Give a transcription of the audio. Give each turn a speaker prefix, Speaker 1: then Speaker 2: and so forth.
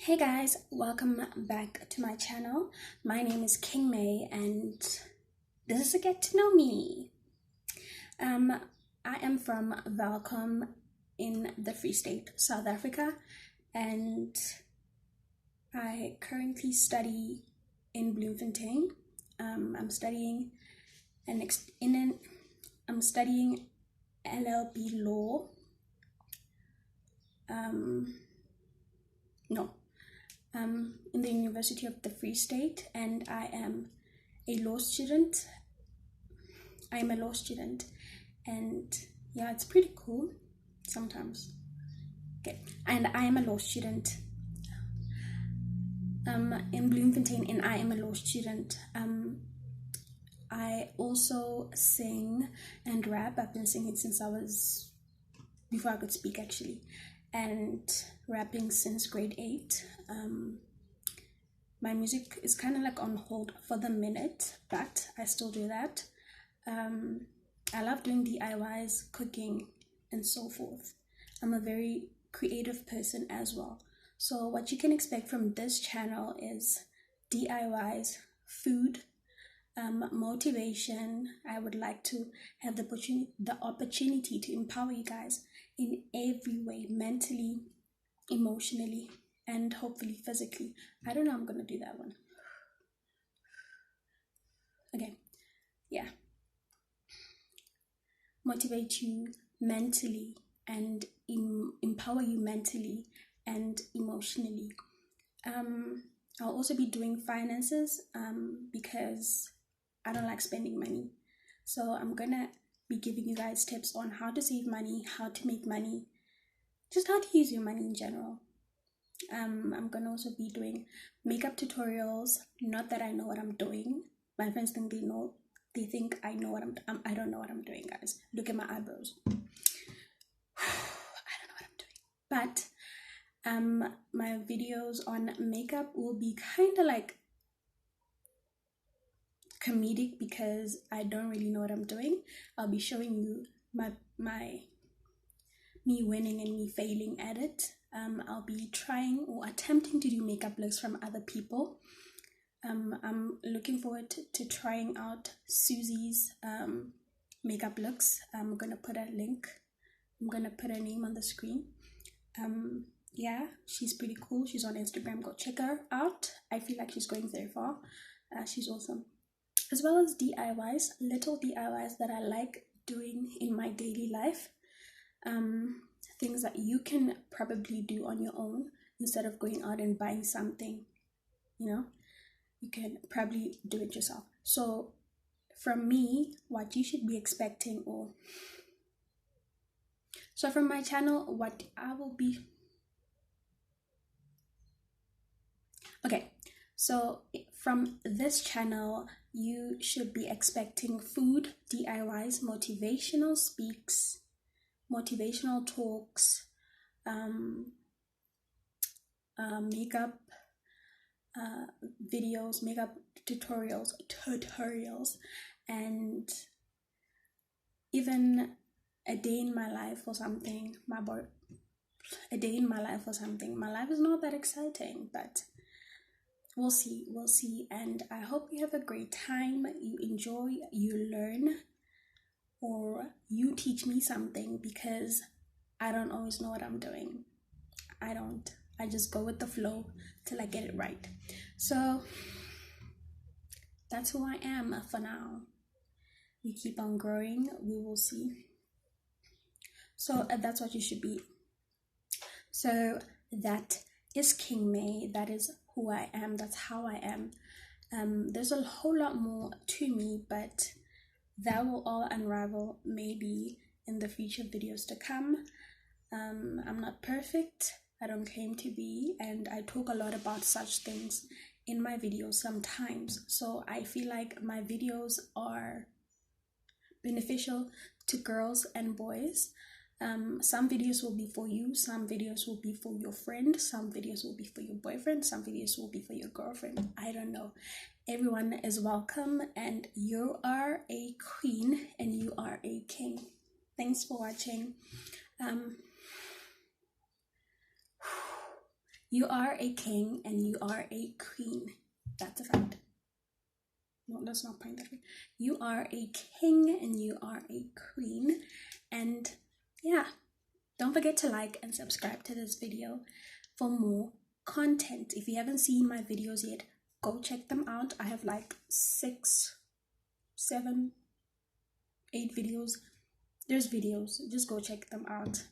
Speaker 1: Hey guys, welcome back to my channel. My name is Kiing Mae and this is a get to know me. I am from Welkom in the Free State, South Africa, and I currently study in Bloemfontein. I'm studying I'm studying LLB law. In the University of the Free State, and I am a law student. I'm a law student, and yeah, it's pretty cool sometimes. Okay, and I am a law student in Bloemfontein, and I am a law student. I also sing and rap. I've been singing since before I could speak actually, and rapping since grade 8. My music is kind of like on hold for the minute, but I still do that. I love doing DIYs, cooking, and so forth. I'm a very creative person as well. So what you can expect from this channel is DIYs, food, motivation. I would like to have the opportunity to empower you guys in every way, mentally, emotionally, and hopefully physically. I don't know, I'm gonna do that one. Okay, yeah. Motivate you mentally and empower you mentally and emotionally. I'll also be doing finances because I don't like spending money. So I'm gonna be giving you guys tips on how to save money, how to make money, just how to use your money in general. I'm gonna also be doing makeup tutorials. Not that I know what I'm doing. My friends think they know. They think I know what I don't know what I'm doing, guys. Look at my eyebrows. I don't know what I'm doing. But my videos on makeup will be kind of like comedic because I don't really know what I'm doing. I'll be showing you me winning and me failing at it. I'll be trying or attempting to do makeup looks from other people. I'm looking forward to trying out Susie's makeup looks. I'm gonna put a link. I'm gonna put her name on the screen. Yeah, she's pretty cool. She's on Instagram. Go check her out. I feel like she's going very far. She's awesome. As well as DIYs, little DIYs that I like doing in my daily life. Things that you can probably do on your own instead of going out and buying something, you can probably do it yourself. So from me, what you should be expecting, from my channel, what I will be, okay, so from this channel, you should be expecting food, DIYs, motivational speaks, motivational talks, makeup videos, makeup tutorials, and even a day in my life or something. A day in my life or something. My life is not that exciting, but we'll see. And I hope you have a great time, you enjoy, you learn, or you teach me something, because I don't always know what I'm doing. I just go with the flow till I get it right. So that's who I am for now. We keep on growing, we will see. So that's what you should be. So that is Kiing Mae. That is who I am. That's how I am. There's a whole lot more to me, but that will all unravel maybe in the future videos to come. I'm not perfect. I don't claim to be, and I talk a lot about such things in my videos sometimes. So I feel like my videos are beneficial to girls and boys. Some videos will be for you, some videos will be for your friend, some videos will be for your boyfriend, some videos will be for your girlfriend. I don't know. Everyone is welcome, and you are a queen and you are a king. Thanks for watching. You are a king and you are a queen. That's a fact. No, let's not point that way. You are a king and you are a queen. And yeah, don't forget to like and subscribe to this video for more content. If you haven't seen my videos yet, go check them out. I have like 6, 7, 8 videos. There's videos. Just go check them out.